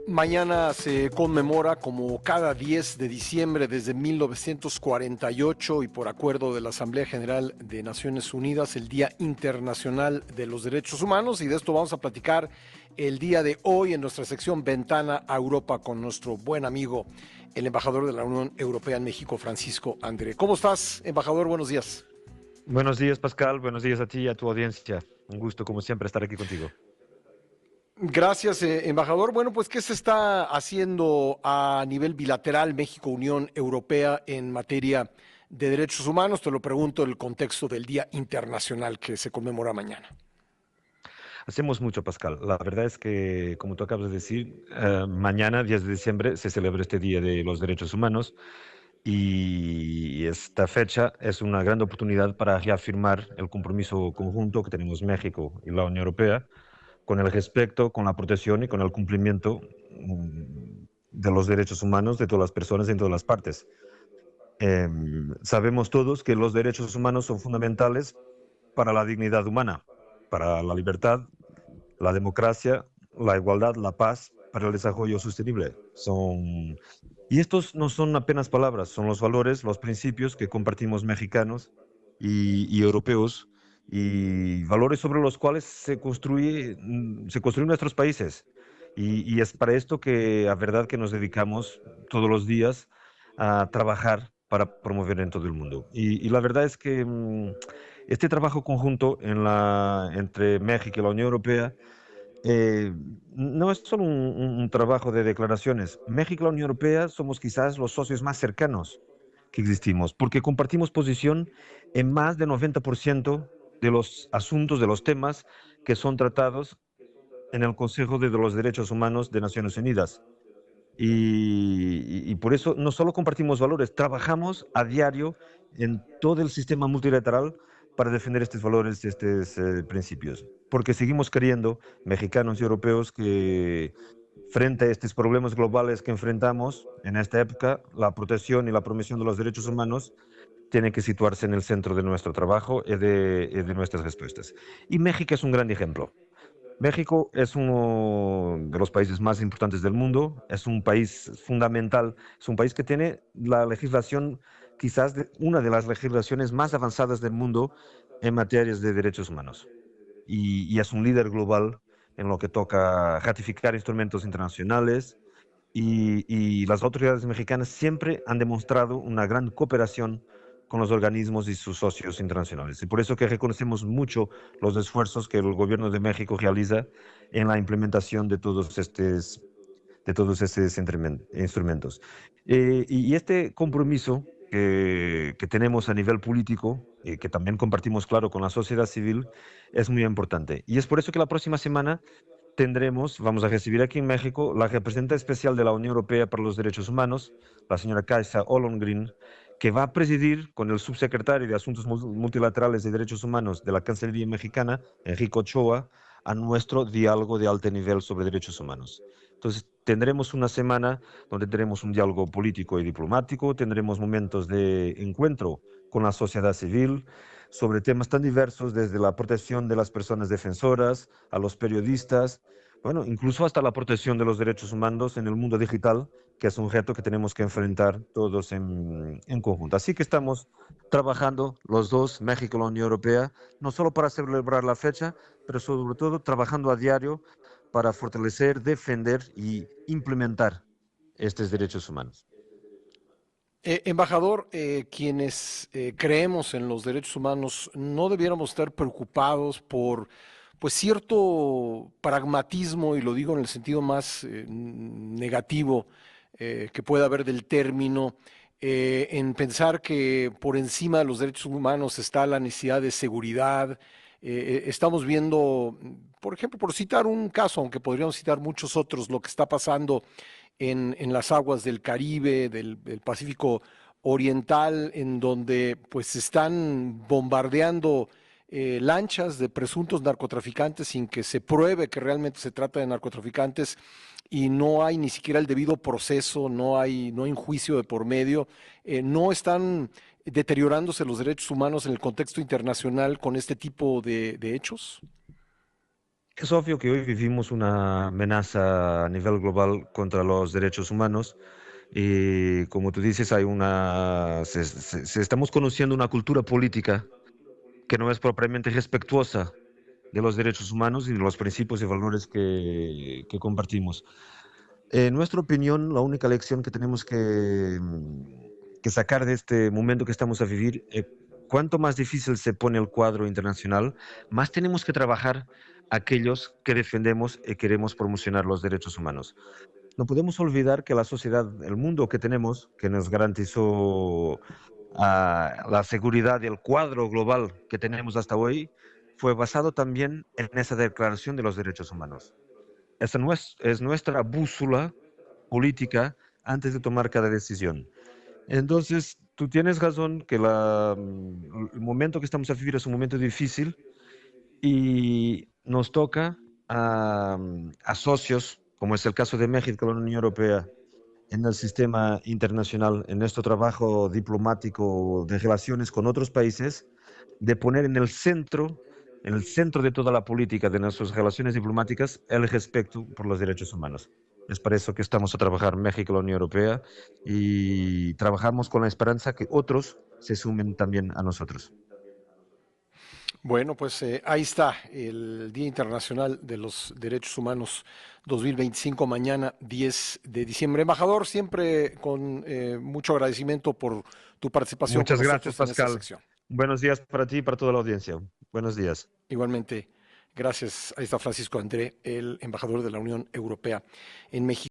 Mañana se conmemora, como cada 10 de diciembre desde 1948 y por acuerdo de la Asamblea General de Naciones Unidas, el Día Internacional de los Derechos Humanos, y de esto vamos a platicar el día de hoy en nuestra sección Ventana a Europa con nuestro buen amigo, el embajador de la Unión Europea en México, Francisco André. ¿Cómo estás, embajador? Buenos días. Buenos días, Pascal. Buenos días a ti y a tu audiencia. Un gusto, como siempre, estar aquí contigo. Gracias, embajador. Bueno, pues, ¿qué se está haciendo a nivel bilateral México-Unión Europea en materia de derechos humanos? Te lo pregunto en el contexto del Día Internacional que se conmemora mañana. Hacemos mucho, Pascal. La verdad es que, como tú acabas de decir, mañana, 10 de diciembre, se celebra este Día de los Derechos Humanos y esta fecha es una gran oportunidad para reafirmar el compromiso conjunto que tenemos México y la Unión Europea con el respeto, con la protección y con el cumplimiento de los derechos humanos de todas las personas en todas las partes. Sabemos todos que los derechos humanos son fundamentales para la dignidad humana, para la libertad, la democracia, la igualdad, la paz, para el desarrollo sostenible. Y estos no son apenas palabras, son los valores, los principios que compartimos mexicanos y europeos, y valores sobre los cuales se construyen nuestros países. Y es para esto que, la verdad, que nos dedicamos todos los días a trabajar para promover en todo el mundo. Y la verdad es que este trabajo conjunto entre México y la Unión Europea eh, no es solo un trabajo de declaraciones. México y la Unión Europea somos quizás los socios más cercanos que existimos, porque compartimos posición en más del 90% de los asuntos, de los temas que son tratados en el Consejo de los Derechos Humanos de Naciones Unidas. Y por eso no solo compartimos valores, trabajamos a diario en todo el sistema multilateral para defender estos valores, estos principios. Porque seguimos creyendo, mexicanos y europeos, que frente a estos problemas globales que enfrentamos en esta época, la protección y la promoción de los derechos humanos tiene que situarse en el centro de nuestro trabajo y de nuestras respuestas. Y México es un gran ejemplo. México es uno de los países más importantes del mundo, es un país fundamental, es un país que tiene la legislación, quizás una de las legislaciones más avanzadas del mundo en materias de derechos humanos. Y es un líder global en lo que toca ratificar instrumentos internacionales y las autoridades mexicanas siempre han demostrado una gran cooperación con los organismos y sus socios internacionales. Y por eso que reconocemos mucho los esfuerzos que el gobierno de México realiza en la implementación de todos estos instrumentos. Y este compromiso que tenemos a nivel político, que también compartimos, claro, con la sociedad civil, es muy importante. Y es por eso que la próxima semana vamos a recibir aquí en México la representante especial de la Unión Europea para los Derechos Humanos, la señora Kaisa Ollongren, que va a presidir con el subsecretario de Asuntos Multilaterales y Derechos Humanos de la Cancillería mexicana, Enrique Ochoa, a nuestro diálogo de alto nivel sobre derechos humanos. Entonces, tendremos una semana donde tendremos un diálogo político y diplomático, tendremos momentos de encuentro con la sociedad civil sobre temas tan diversos, desde la protección de las personas defensoras a los periodistas, bueno, incluso hasta la protección de los derechos humanos en el mundo digital, que es un reto que tenemos que enfrentar todos en conjunto. Así que estamos trabajando los dos, México y la Unión Europea, no solo para celebrar la fecha, pero sobre todo trabajando a diario para fortalecer, defender y implementar estos derechos humanos. Embajador, quienes creemos en los derechos humanos no debiéramos estar preocupados por pues cierto pragmatismo, y lo digo en el sentido más negativo que pueda haber del término, en pensar que por encima de los derechos humanos está la necesidad de seguridad. Estamos viendo, por ejemplo, por citar un caso, aunque podríamos citar muchos otros, lo que está pasando en las aguas del Caribe, del Pacífico Oriental, en donde pues se están bombardeando lanchas de presuntos narcotraficantes sin que se pruebe que realmente se trata de narcotraficantes, y no hay ni siquiera el debido proceso, no hay un juicio de por medio. No están deteriorándose los derechos humanos en el contexto internacional con este tipo de hechos. Es obvio que hoy vivimos una amenaza a nivel global contra los derechos humanos y como tú dices, estamos conociendo una cultura política que no es propiamente respetuosa de los derechos humanos y de los principios y valores que compartimos. En nuestra opinión, la única lección que tenemos que sacar de este momento que estamos a vivir, cuanto más difícil se pone el cuadro internacional, más tenemos que trabajar aquellos que defendemos y queremos promocionar los derechos humanos. No podemos olvidar que la sociedad, el mundo que tenemos, que nos garantizó la seguridad y el cuadro global que tenemos hasta hoy, fue basado también en esa Declaración de los Derechos Humanos. Esa es nuestra bússola política antes de tomar cada decisión. Entonces, tú tienes razón que el momento que estamos a vivir es un momento difícil y nos toca a socios, como es el caso de México, la Unión Europea, en el sistema internacional, en nuestro trabajo diplomático de relaciones con otros países, de poner en el centro de toda la política de nuestras relaciones diplomáticas, el respeto por los derechos humanos. Es para eso que estamos a trabajar México y la Unión Europea y trabajamos con la esperanza que otros se sumen también a nosotros. Bueno, pues ahí está el Día Internacional de los Derechos Humanos 2025, mañana 10 de diciembre. Embajador, siempre con mucho agradecimiento por tu participación con Muchas gracias, nosotros en esta Pascal. sección. Buenos días para ti y para toda la audiencia. Buenos días. Igualmente, gracias. Ahí está Francisco André, el embajador de la Unión Europea en México.